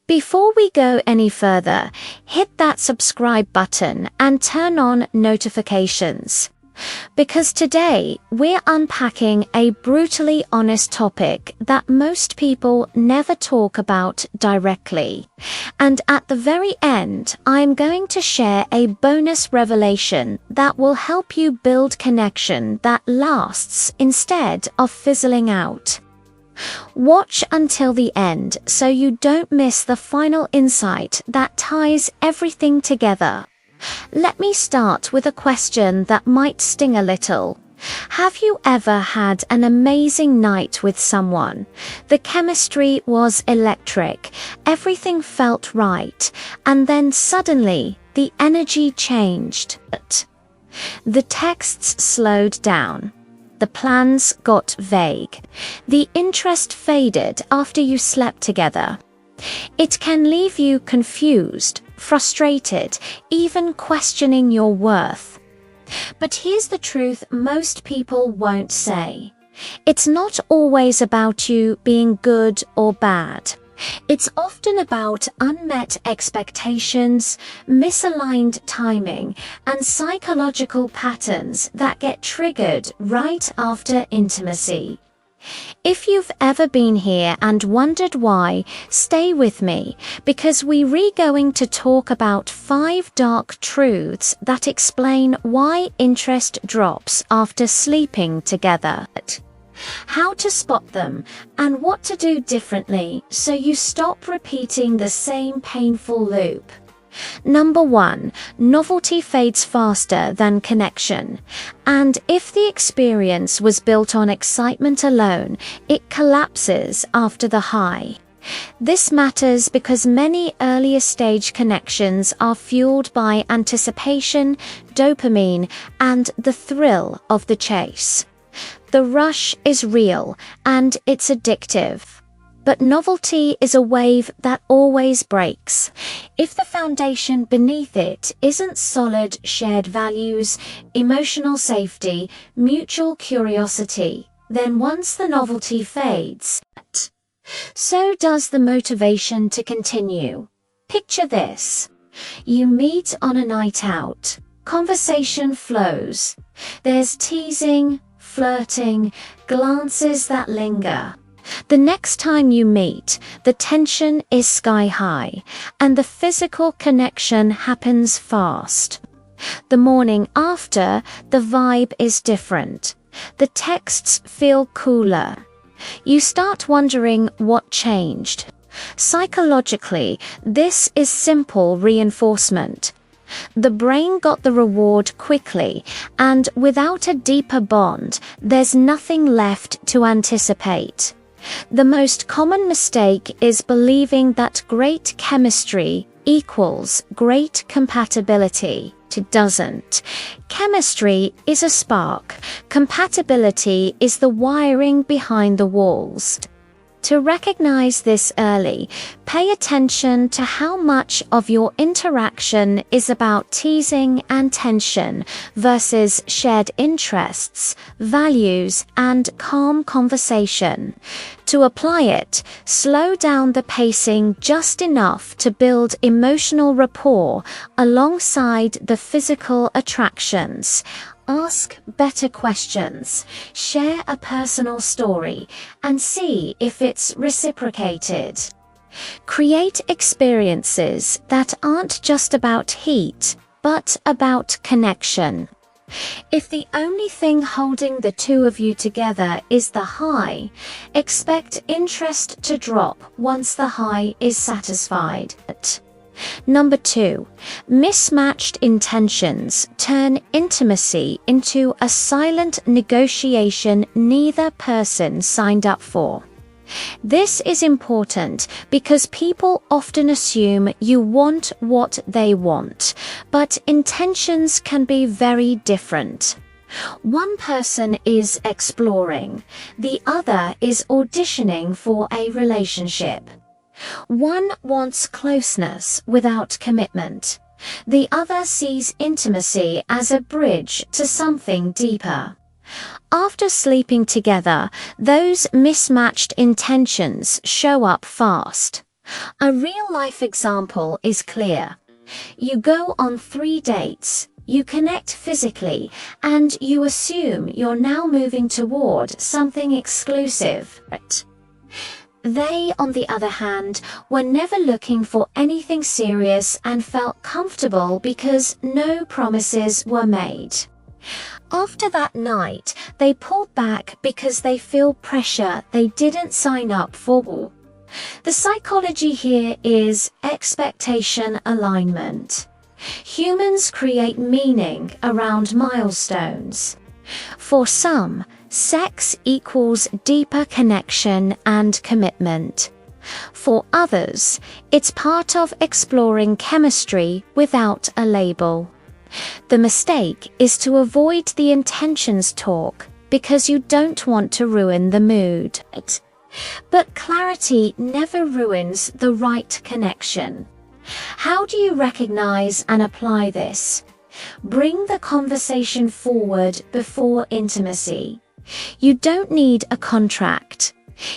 Before we go any further, hit that subscribe button and turn on notifications. Because today we're unpacking a brutally honest topic that most people never talk about directly. And at the very end, I'm going to share a bonus revelation that will help you build connection that lasts instead of fizzling out. Watch until the end so you don't miss the final insight that ties everything together. Let me start with a question that might sting a little. Have you ever had an amazing night with someone? The chemistry was electric, everything felt right, and then suddenly the energy changed. The texts slowed down. The plans got vague. The interest faded after you slept together. It can leave you confused, frustrated, even questioning your worth. But here's the truth most people won't say. It's not always about you being good or bad. It's often about unmet expectations, misaligned timing, and psychological patterns that get triggered right after intimacy. If you've ever been here and wondered why, stay with me, because we're going to talk about 5 dark truths that explain why interest drops after sleeping together, how to spot them, and what to do differently so you stop repeating the same painful loop. Number 1, novelty fades faster than connection. And if the experience was built on excitement alone, it collapses after the high. This matters because many earlier stage connections are fueled by anticipation, dopamine, and the thrill of the chase. The rush is real, and it's addictive. But novelty is a wave that always breaks. If the foundation beneath it isn't solid shared values, emotional safety, mutual curiosity, then once the novelty fades, so does the motivation to continue. Picture this. You meet on a night out. Conversation flows. There's teasing, flirting, glances that linger. The next time you meet, the tension is sky high, and the physical connection happens fast. The morning after, the vibe is different. The texts feel cooler. You start wondering what changed. Psychologically, this is simple reinforcement. The brain got the reward quickly, and without a deeper bond, there's nothing left to anticipate. The most common mistake is believing that great chemistry equals great compatibility. It doesn't. Chemistry is a spark. Compatibility is the wiring behind the walls. To recognize this early, pay attention to how much of your interaction is about teasing and tension versus shared interests, values, and calm conversation. To apply it, slow down the pacing just enough to build emotional rapport alongside the physical attractions. Ask better questions, share a personal story, and see if it's reciprocated. Create experiences that aren't just about heat, but about connection. If the only thing holding the two of you together is the high, expect interest to drop once the high is satisfied. Number 2, mismatched intentions turn intimacy into a silent negotiation neither person signed up for. This is important because people often assume you want what they want, but intentions can be very different. One person is exploring, the other is auditioning for a relationship. One wants closeness without commitment. The other sees intimacy as a bridge to something deeper. After sleeping together, those mismatched intentions show up fast. A real-life example is clear. You go on 3 dates, you connect physically, and you assume you're now moving toward something exclusive. They, on the other hand, were never looking for anything serious and felt comfortable because no promises were made. After that night, they pulled back because they feel pressure they didn't sign up for. The psychology here is expectation alignment. Humans create meaning around milestones. For some, sex equals deeper connection and commitment. For others, it's part of exploring chemistry without a label. The mistake is to avoid the intentions talk because you don't want to ruin the mood. But clarity never ruins the right connection. How do you recognize and apply this? Bring the conversation forward before intimacy. You don't need a contract.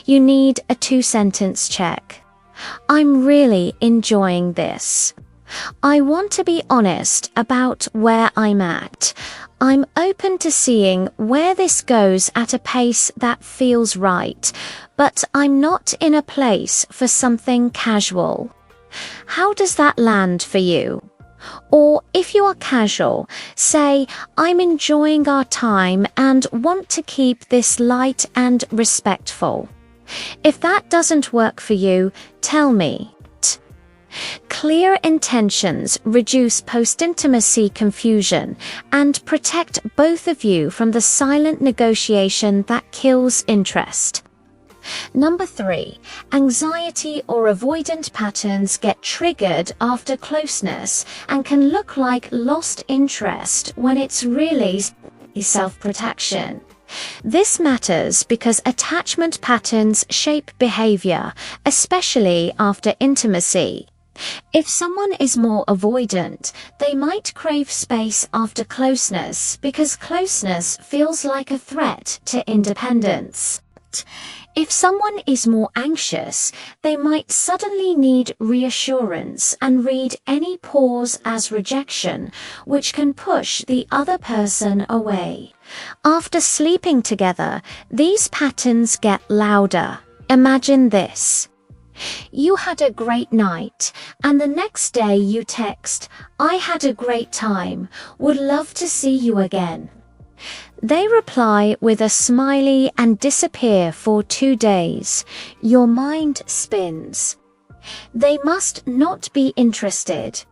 You need a 2-sentence check. I'm really enjoying this. I want to be honest about where I'm at. I'm open to seeing where this goes at a pace that feels right, but I'm not in a place for something casual. How does that land for you? Or if you are casual, say, I'm enjoying our time and want to keep this light and respectful. If that doesn't work for you, tell me. Clear intentions reduce post-intimacy confusion and protect both of you from the silent negotiation that kills interest. Number 3, anxiety or avoidant patterns get triggered after closeness and can look like lost interest when it's really self-protection. This matters because attachment patterns shape behavior, especially after intimacy. If someone is more avoidant, they might crave space after closeness because closeness feels like a threat to independence. If someone is more anxious, they might suddenly need reassurance and read any pause as rejection, which can push the other person away. After sleeping together, these patterns get louder. Imagine this. You had a great night, and the next day you text, I had a great time, would love to see you again. They reply with a smiley and disappear for 2 days. Your mind spins. They must not be interested.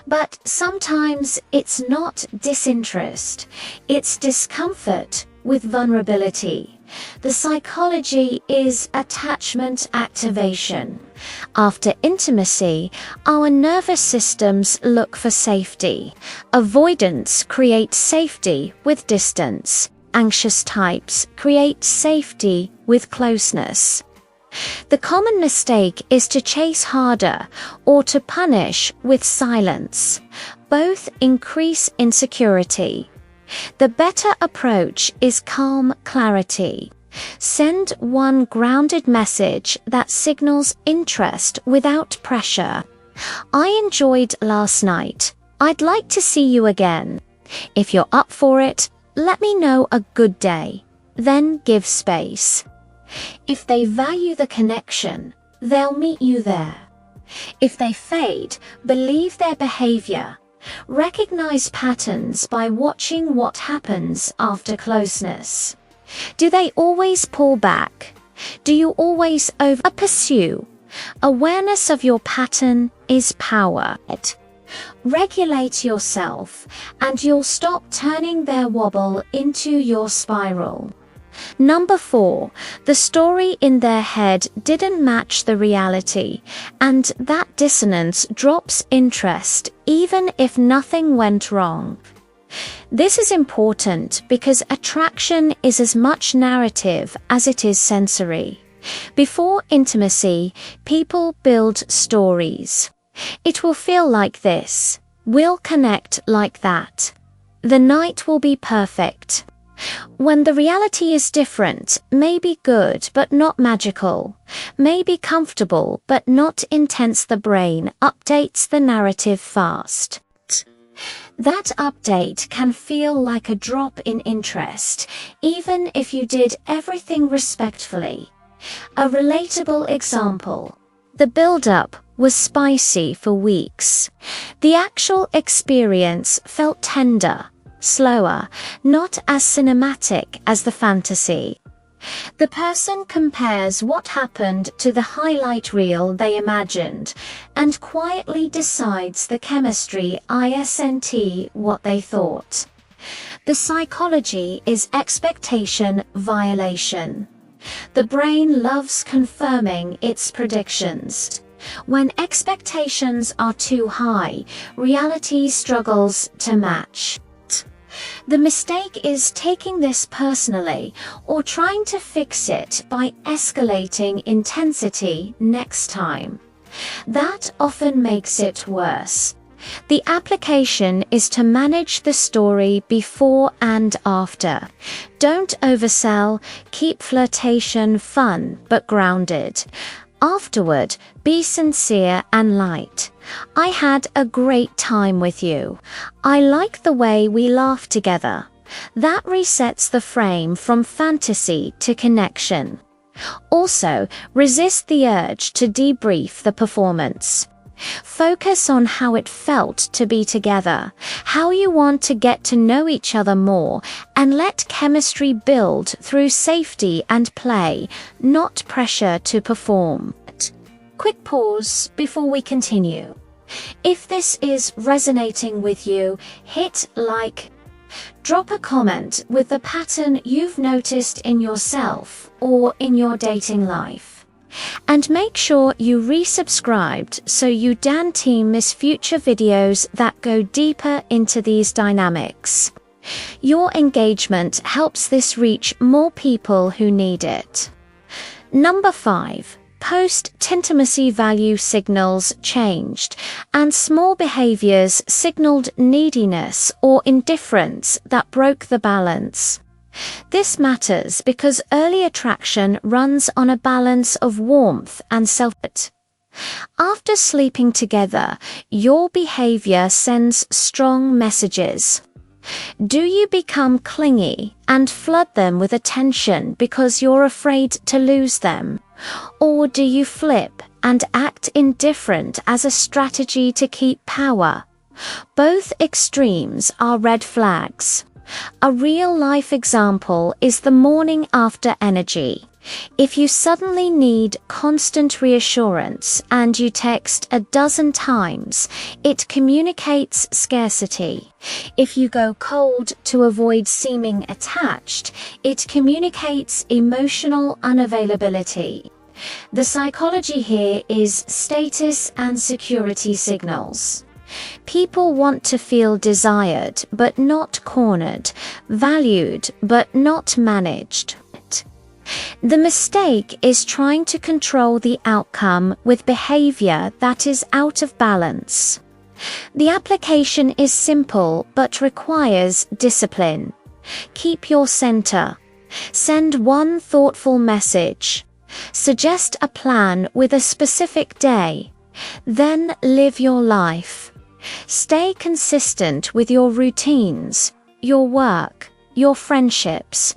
But sometimes it's not disinterest, it's discomfort with vulnerability. The psychology is attachment activation. After intimacy, our nervous systems look for safety. Avoidance creates safety with distance. Anxious types create safety with closeness. The common mistake is to chase harder or to punish with silence. Both increase insecurity. The better approach is calm clarity. Send one grounded message that signals interest without pressure. I enjoyed last night. I'd like to see you again. If you're up for it, let me know a good day. Then give space. If they value the connection, they'll meet you there. If they fade, believe their behavior. Recognize patterns by watching what happens after closeness. Do they always pull back? Do you always over-pursue? Awareness of your pattern is power. Regulate yourself, and you'll stop turning their wobble into your spiral. Number 4, the story in their head didn't match the reality, and that dissonance drops interest even if nothing went wrong. This is important because attraction is as much narrative as it is sensory. Before intimacy, people build stories. It will feel like this. We'll connect like that. The night will be perfect. When the reality is different, maybe good but not magical, maybe comfortable but not intense, the brain updates the narrative fast. That update can feel like a drop in interest, even if you did everything respectfully. A relatable example: the build-up was spicy for weeks. The actual experience felt tender, slower, not as cinematic as the fantasy. The person compares what happened to the highlight reel they imagined and quietly decides the chemistry isn't what they thought. The psychology is expectation violation. The brain loves confirming its predictions. When expectations are too high, reality struggles to match. The mistake is taking this personally or trying to fix it by escalating intensity next time. That often makes it worse. The application is to manage the story before and after. Don't oversell, keep flirtation fun but grounded. Afterward, be sincere and light. I had a great time with you. I like the way we laughed together. That resets the frame from fantasy to connection. Also, resist the urge to debrief the performance. Focus on how it felt to be together, how you want to get to know each other more, and let chemistry build through safety and play, not pressure to perform. Quick pause before we continue. If this is resonating with you, hit like. Drop a comment with the pattern you've noticed in yourself or in your dating life. And make sure you resubscribed so you don't miss future videos that go deeper into these dynamics. Your engagement helps this reach more people who need it. Number 5. Post-intimacy value signals changed, and small behaviors signaled neediness or indifference that broke the balance. This matters because early attraction runs on a balance of warmth and self-worth. After sleeping together, your behavior sends strong messages. Do you become clingy and flood them with attention because you're afraid to lose them? Or do you flip and act indifferent as a strategy to keep power? Both extremes are red flags. A real-life example is the morning after energy. If you suddenly need constant reassurance and you text a dozen times, it communicates scarcity. If you go cold to avoid seeming attached, it communicates emotional unavailability. The psychology here is status and security signals. People want to feel desired but not cornered, valued but not managed. The mistake is trying to control the outcome with behavior that is out of balance. The application is simple but requires discipline. Keep your center. Send one thoughtful message. Suggest a plan with a specific day. Then live your life. Stay consistent with your routines, your work, your friendships.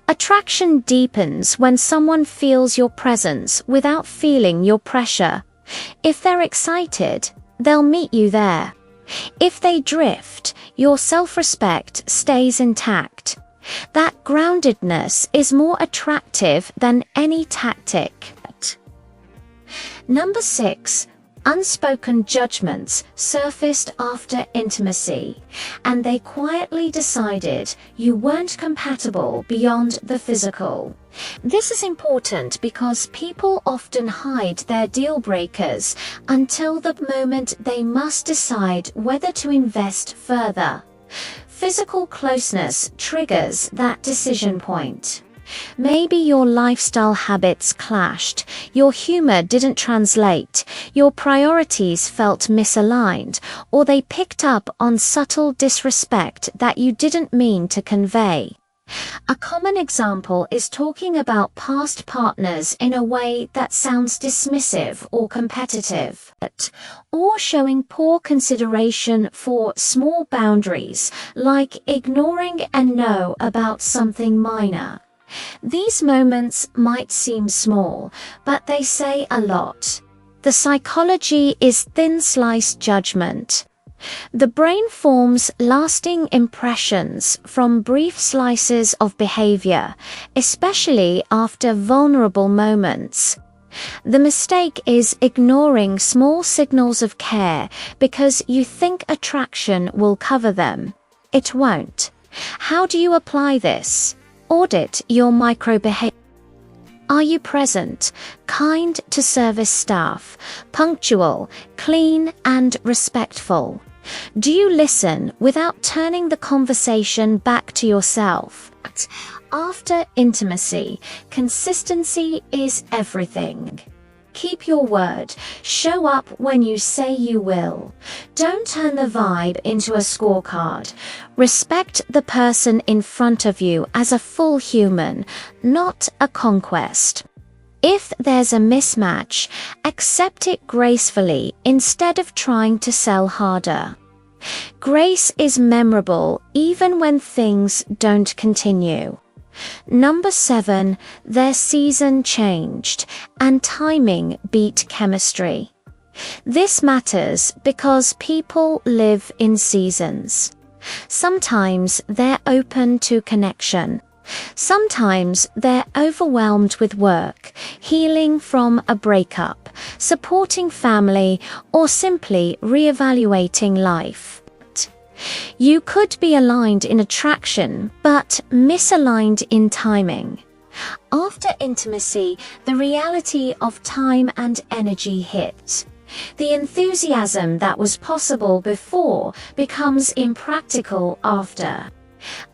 Attraction deepens when someone feels your presence without feeling your pressure. If they're excited, they'll meet you there. If they drift, your self-respect stays intact. That groundedness is more attractive than any tactic. Number 6. Unspoken judgments surfaced after intimacy, and they quietly decided you weren't compatible beyond the physical. This is important because people often hide their deal breakers until the moment they must decide whether to invest further. Physical closeness triggers that decision point. Maybe your lifestyle habits clashed, your humor didn't translate, your priorities felt misaligned, or they picked up on subtle disrespect that you didn't mean to convey. A common example is talking about past partners in a way that sounds dismissive or competitive, or showing poor consideration for small boundaries, like ignoring a no about something minor. These moments might seem small, but they say a lot. The psychology is thin-sliced judgment. The brain forms lasting impressions from brief slices of behavior, especially after vulnerable moments. The mistake is ignoring small signals of care because you think attraction will cover them. It won't. How do you apply this? Audit your micro-behavior. Are you present, kind to service staff, punctual, clean, and respectful? Do you listen without turning the conversation back to yourself? After intimacy, consistency is everything. Keep your word. Show up when you say you will. Don't turn the vibe into a scorecard. Respect the person in front of you as a full human, not a conquest. If there's a mismatch, accept it gracefully instead of trying to sell harder. Grace is memorable even when things don't continue. Number 7, their season changed and timing beat chemistry. This matters because people live in seasons. Sometimes they're open to connection. Sometimes they're overwhelmed with work, healing from a breakup, supporting family, or simply reevaluating life. You could be aligned in attraction, but misaligned in timing. After intimacy, the reality of time and energy hits. The enthusiasm that was possible before becomes impractical after.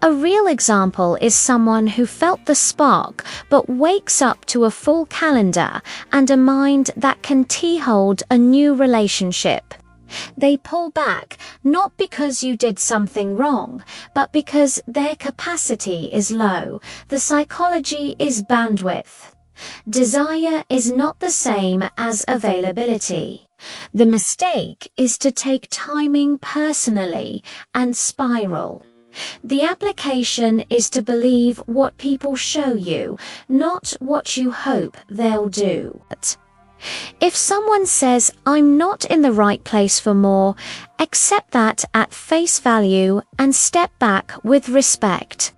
A real example is someone who felt the spark but wakes up to a full calendar and a mind that can hold a new relationship. They pull back not because you did something wrong, but because their capacity is low. The psychology is bandwidth. Desire is not the same as availability. The mistake is to take timing personally and spiral. The application is to believe what people show you, not what you hope they'll do. If someone says, "I'm not in the right place for more," accept that at face value and step back with respect.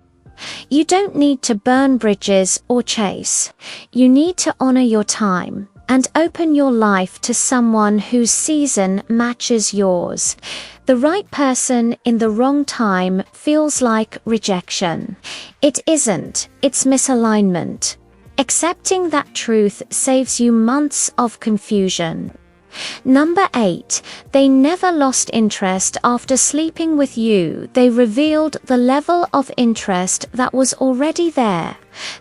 You don't need to burn bridges or chase. You need to honor your time and open your life to someone whose season matches yours. The right person in the wrong time feels like rejection. It isn't, it's misalignment. Accepting that truth saves you months of confusion. Number 8, they never lost interest after sleeping with you. They revealed the level of interest that was already there.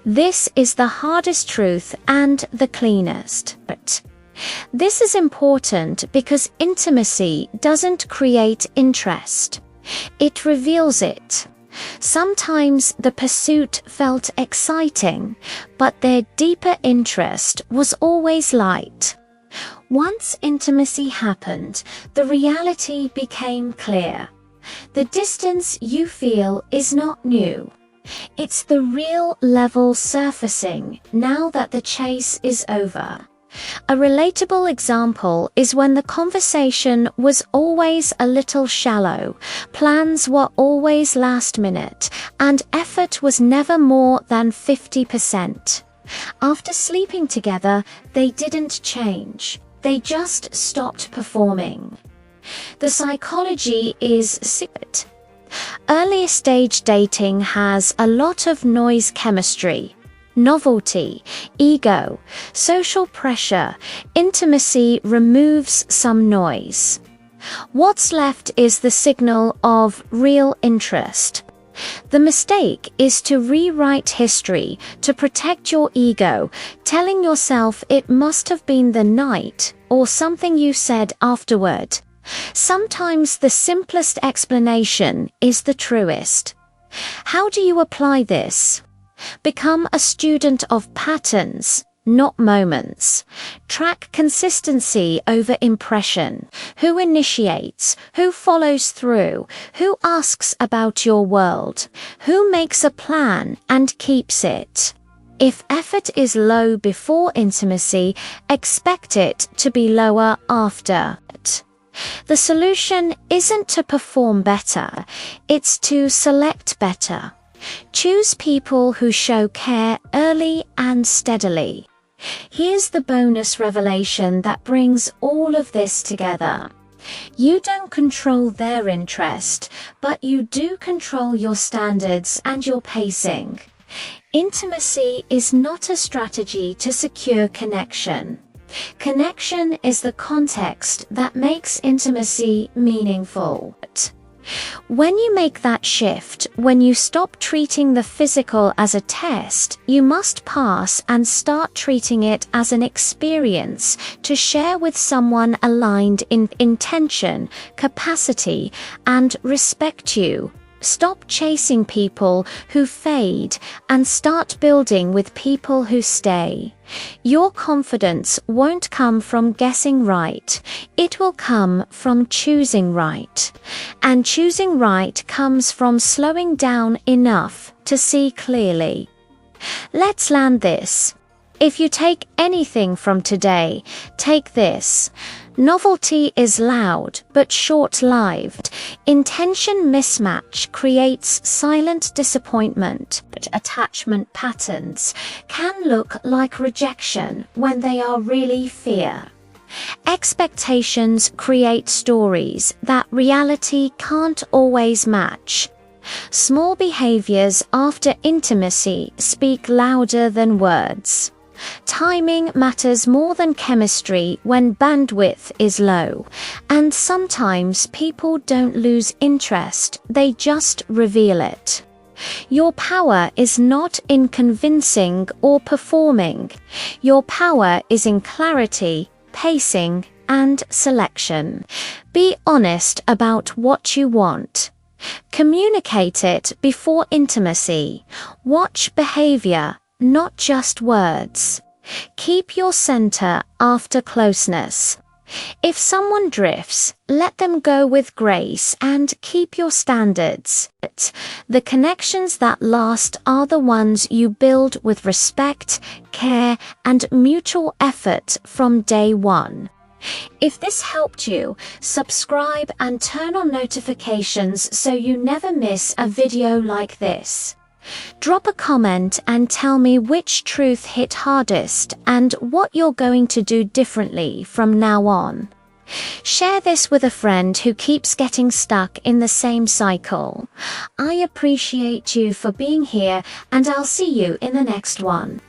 This is the hardest truth and the cleanest. This is important because intimacy doesn't create interest. It reveals it. Sometimes the pursuit felt exciting, but their deeper interest was always light. Once intimacy happened, the reality became clear. The distance you feel is not new. It's the real level surfacing now that the chase is over. A relatable example is when the conversation was always a little shallow, plans were always last minute, and effort was never more than 50%. After sleeping together, they didn't change. They just stopped performing. The psychology is secret. Early stage dating has a lot of noise chemistry. Novelty, ego, social pressure, intimacy removes some noise. What's left is the signal of real interest. The mistake is to rewrite history to protect your ego, telling yourself it must have been the night or something you said afterward. Sometimes the simplest explanation is the truest. How do you apply this? Become a student of patterns, not moments. Track consistency over impression. Who initiates? Who follows through? Who asks about your world? Who makes a plan and keeps it? If effort is low before intimacy, expect it to be lower after. The solution isn't to perform better, it's to select better. Choose people who show care early and steadily. Here's the bonus revelation that brings all of this together. You don't control their interest, but you do control your standards and your pacing. Intimacy is not a strategy to secure connection. Connection is the context that makes intimacy meaningful. When you make that shift, when you stop treating the physical as a test, you must pass and start treating it as an experience to share with someone aligned in intention, capacity, and respect you. Stop chasing people who fade and start building with people who stay. Your confidence won't come from guessing right. It will come from choosing right. And choosing right comes from slowing down enough to see clearly. Let's land this. If you take anything from today, take this. Novelty is loud but short-lived. Intention mismatch creates silent disappointment. But attachment patterns can look like rejection when they are really fear. Expectations create stories that reality can't always match. Small behaviors after intimacy speak louder than words. Timing matters more than chemistry when bandwidth is low, and sometimes people don't lose interest, they just reveal it. Your power is not in convincing or performing. Your power is in clarity, pacing, and selection. Be honest about what you want. Communicate it before intimacy. Watch behavior, not just words. Keep your center after closeness. If someone drifts, let them go with grace and keep your standards. The connections that last are the ones you build with respect, care, and mutual effort from day one. If this helped you, subscribe and turn on notifications so you never miss a video like this. Drop a comment and tell me which truth hit hardest and what you're going to do differently from now on. Share this with a friend who keeps getting stuck in the same cycle. I appreciate you for being here, and I'll see you in the next one.